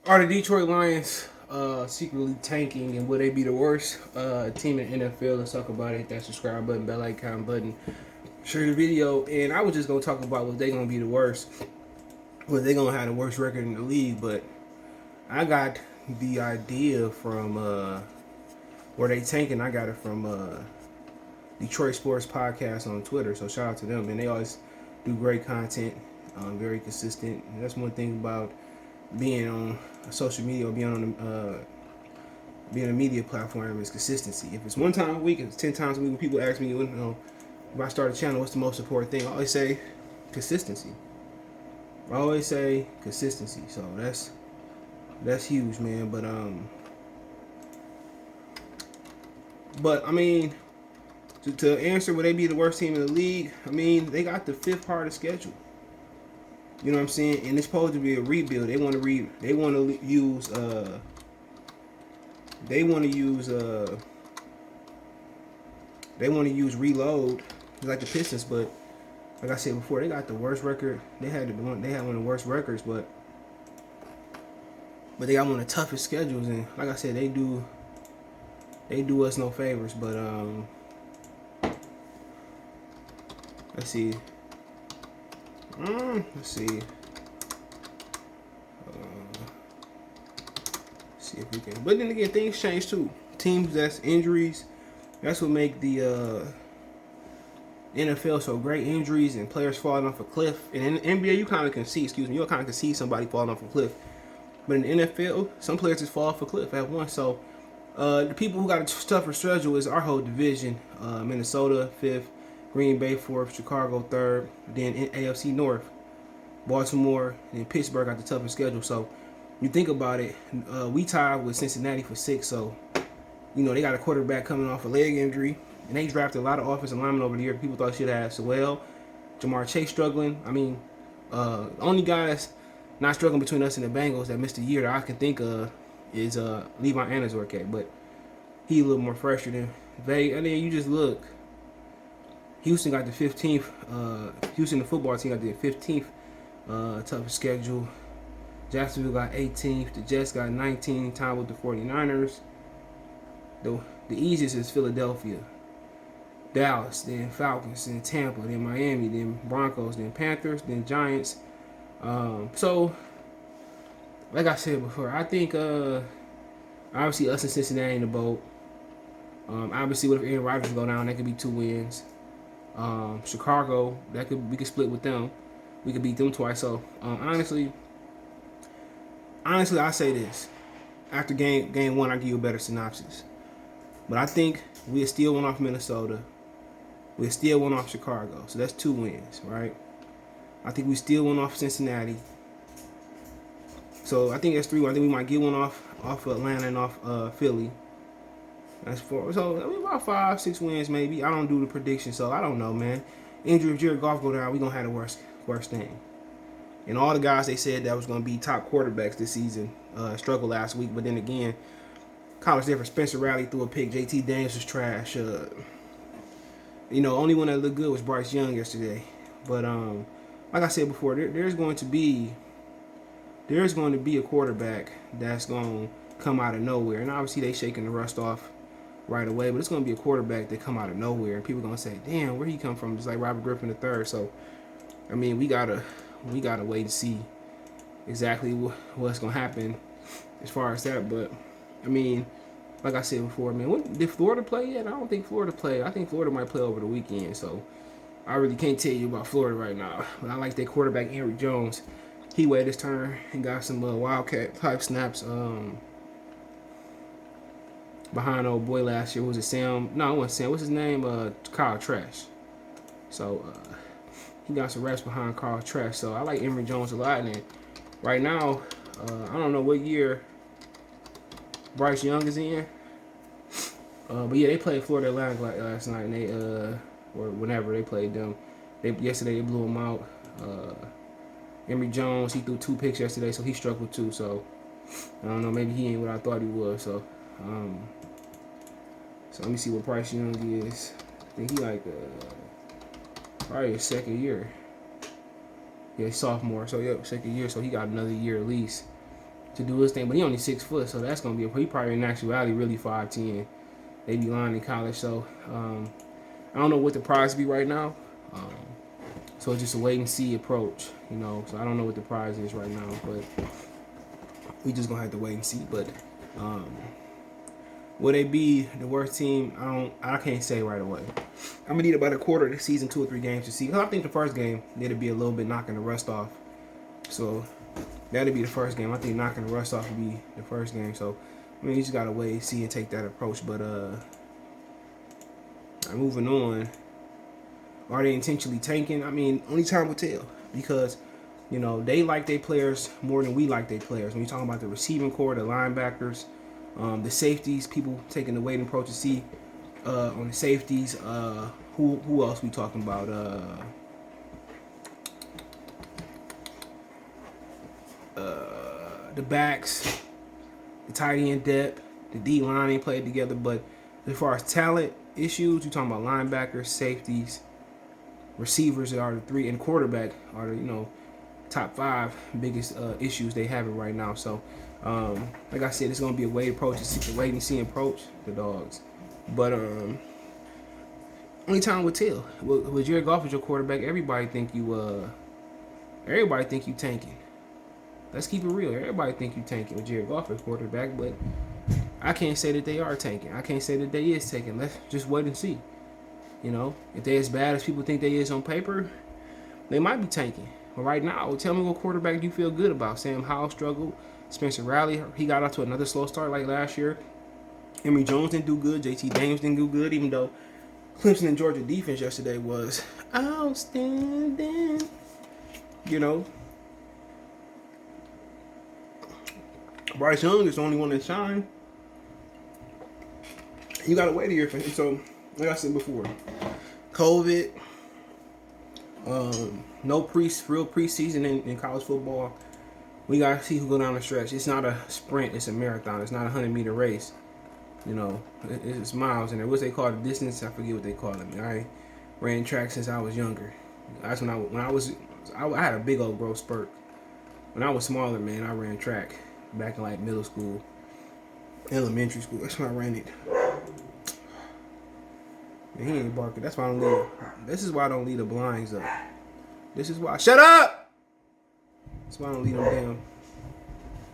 Are the Detroit Lions secretly tanking, and will they be the worst team in the NFL? Let's talk about it. Hit that subscribe button, bell icon button, share the video. And I was just gonna talk about what they gonna be the worst, what they gonna have the worst record in the league. But I got the idea from where they tanking. I got it from Detroit Sports Podcast on Twitter. So shout out to them, and they always do great content, very consistent. And that's one thing about being on social media or being a media platform is consistency. If it's one time a week, if it's 10 times a week, when people ask me, if I start a channel, what's the most important thing? I always say consistency. I always say consistency. So that's huge, man. But I mean, to answer, would they be the worst team in the league? I mean, they got the fifth hardest schedule. You know what I'm saying? And it's supposed to be a rebuild. They want to They want to use. They want to use. They want to use reload, like the Pistons. But like I said before, they got the worst record. They had one of the worst records, but they got one of the toughest schedules. And like I said, they do us no favors. But let's see. Let's see. See if we can. But then again, things change too. Teams that's injuries. That's what make the NFL so great. Injuries and players falling off a cliff. And in the NBA, you kind of can see. You kind of can see somebody falling off a cliff. But in the NFL, some players just fall off a cliff at once. So the people who got a tougher schedule is our whole division. Minnesota 5th. Green Bay 4th, Chicago 3rd, then in AFC North, Baltimore, and Pittsburgh got the toughest schedule. So you think about it, we tied with Cincinnati for 6th. So they got a quarterback coming off a leg injury, and they drafted a lot of offensive linemen over the year. People thought should have Sewell, Jamar Chase struggling. I mean, the only guy that's not struggling between us and the Bengals that missed a year that I can think of is Levi Anazorke, but he a little more fresher than they. And then you just look. Houston got the 15th. Houston, the football team, got the 15th toughest schedule. Jacksonville got 18th. The Jets got 19th, tied with the 49ers. The easiest is Philadelphia. Dallas, then Falcons, then Tampa, then Miami, then Broncos, then Panthers, then Giants. So, like I said before, I think obviously us and Cincinnati in the boat. Obviously, if Aaron Rodgers go down, that could be 2 wins. Chicago, we could split with them. We could beat them twice. So honestly, I say this: after game one, I give you a better synopsis. But I think we still won off Minnesota. We still won off Chicago. So that's 2 wins, right? I think we still won off Cincinnati. So I think that's 3. I think we might get one off Atlanta and off Philly. That's 4. So I mean, about 5-6 wins maybe. I don't do the prediction, so I don't know, man. Injury if Jared Goff go down, we gonna have the worst thing. And all the guys they said that was gonna be top quarterbacks this season struggled last week. But then again, college different. Spencer Riley threw a pick. JT Daniels was trash. Only one that looked good was Bryce Young yesterday. But like I said before, there's going to be a quarterback that's gonna come out of nowhere, and obviously they shaking the rust off right away, but it's going to be a quarterback that come out of nowhere, and people are going to say, damn, where he come from? Just like Robert Griffin III. So, I mean, we gotta wait and see exactly what's going to happen as far as that. But, I mean, like I said before, man, did Florida play yet? I don't think Florida played. I think Florida might play over the weekend, so I really can't tell you about Florida right now. But I like their quarterback, Eric Jones. He waited his turn and got some Wildcat-type snaps behind old boy last year. Was it Sam? No, it wasn't Sam. What's his name? Kyle Trash. So he got some reps behind Kyle Trash. So I like Emory Jones a lot. And right now, I don't know what year Bryce Young is in. But yeah, they played Florida Atlantic last night, and they or whenever they played them. Yesterday they blew them out. Emory Jones, he threw 2 picks yesterday, so he struggled too. So I don't know, maybe he ain't what I thought he was. So let me see what Bryce Young is. I think he probably his second year. Yeah, sophomore. So yeah, second year. So he got another year at least. to do his thing. But he only 6 foot, so that's gonna be he probably in actuality really 5'10". They be lying in college, so I don't know what the prize be right now. So it's just a wait and see approach, you know. So I don't know what the prize is right now, but we just gonna have to wait and see. But will they be the worst team? I can't say right away. I'm gonna need about a quarter of the season, 2 or 3 games to see. Cause I think the first game it'll be a little bit knocking the rust off. So that'll be the first game. I think knocking the rust off will be the first game. So I mean, you just gotta wait and see and take that approach. But moving on. Are they intentionally tanking? I mean, only time will tell, because you know they like their players more than we like their players. When you're talking about the receiving core, the linebackers, the safeties, people taking the waiting approach to see on the safeties. Who else we talking about? The backs, the tight end depth, the D line ain't played together. But as far as talent issues, you're talking about linebackers, safeties, receivers are the 3, and quarterback are the top 5 biggest issues they have it right now. So like I said, it's gonna be a wait approach, a wait and see approach, the dogs. But only time will tell. With Jared Goff as your quarterback, everybody think you tanking. Let's keep it real. Everybody think you tanking with Jared Goff as quarterback, but I can't say that they are tanking. I can't say that they is tanking. Let's just wait and see. You know, if they're as bad as people think they is on paper, they might be tanking. But right now, tell me what quarterback do you feel good about? Sam Howell struggled. Spencer Riley, he got out to another slow start like last year. Emory Jones didn't do good. JT Daniels didn't do good, even though Clemson and Georgia defense yesterday was outstanding. You know, Bryce Young is the only one that shined. You got to wait a year for him. So, like I said before, COVID, no real preseason in college football. We got to see who go down the stretch. It's not a sprint. It's a marathon. It's not a 100-meter race. You know, it's miles in there. What's they call the distance? I forget what they call it. I ran track since I was younger. That's when I had a big old growth spurt. When I was smaller, man, I ran track back in like middle school, elementary school. That's when I ran it. Man, he ain't barking. That's why I don't leave. This is why I don't leave the blinds up. This is why. Shut up! That's why I don't leave them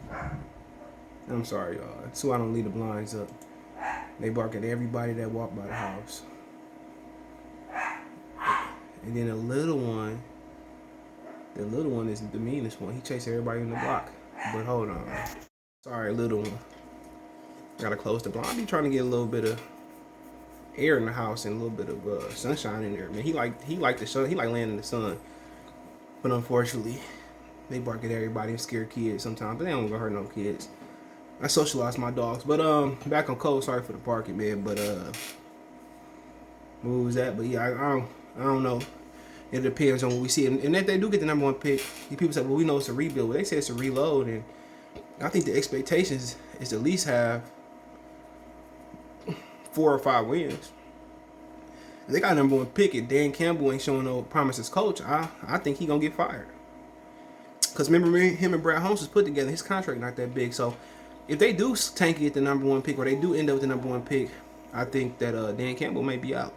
down. I'm sorry, y'all. That's why I don't leave the blinds up. They bark at everybody that walk by the house. And then the little one is the meanest one. He chases everybody in the block. But hold on. Sorry, little one. Gotta close the blind. I be trying to get a little bit of air in the house and a little bit of sunshine in there. Man, he like the sun. He like laying in the sun. But unfortunately, they bark at everybody and scare kids sometimes. But they don't gonna hurt no kids. I socialize my dogs. But back on code. Sorry for the barking, man. But what was that? But yeah, I don't know. It depends on what we see. And if they do get the number 1 pick, people say, well, we know it's a rebuild. Well, they say it's a reload. And I think the expectations is to at least have 4 or 5 wins. If they got a number 1 pick, and Dan Campbell ain't showing no promise as coach, I think he gonna get fired. Because remember, him and Brad Holmes was put together. His contract not that big. So if they do tank it at the number 1 pick, or they do end up with the number 1 pick, I think that Dan Campbell may be out.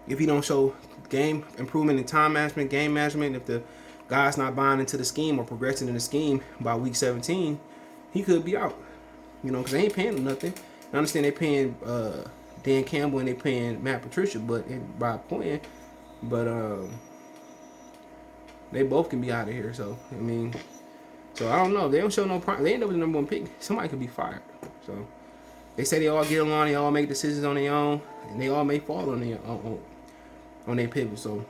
If he don't show game improvement in time management, game management, if the guy's not buying into the scheme or progressing in the scheme by week 17, he could be out. You know, because they ain't paying him nothing. I understand they're paying Dan Campbell and they're paying Matt Patricia, but by playing, but they both can be out of here. So I mean, so I don't know. If they don't show no prime, they end up with the number 1 pick. Somebody could be fired. So they say they all get along, they all make decisions on their own, and they all may fall on their pivot. So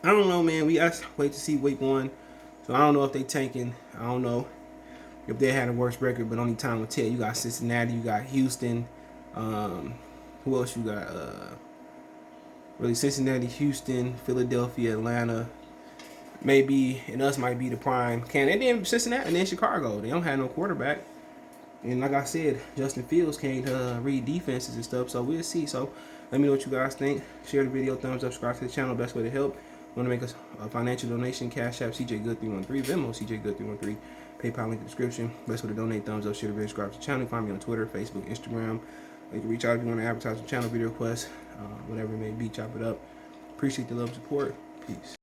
I don't know, man. We got to wait to see week 1. So I don't know if they tanking. I don't know if they had a worse record, but only time will tell. You got Cincinnati, you got Houston. Who else you got? Really, Cincinnati, Houston, Philadelphia, Atlanta. Maybe, and us might be the prime candidate. And then Cincinnati, and then Chicago. They don't have no quarterback. And like I said, Justin Fields can't read defenses and stuff. So we'll see. So let me know what you guys think. Share the video, thumbs up, subscribe to the channel. Best way to help. Want to make us a financial donation? Cash App CJ Good 313, Venmo CJ Good 313, PayPal link in the description. Best way to donate: thumbs up, share the video, subscribe to the channel. Find me on Twitter, Facebook, Instagram. You can reach out if you want to advertise the channel, video requests, whatever it may be. Chop it up. Appreciate the love and support. Peace.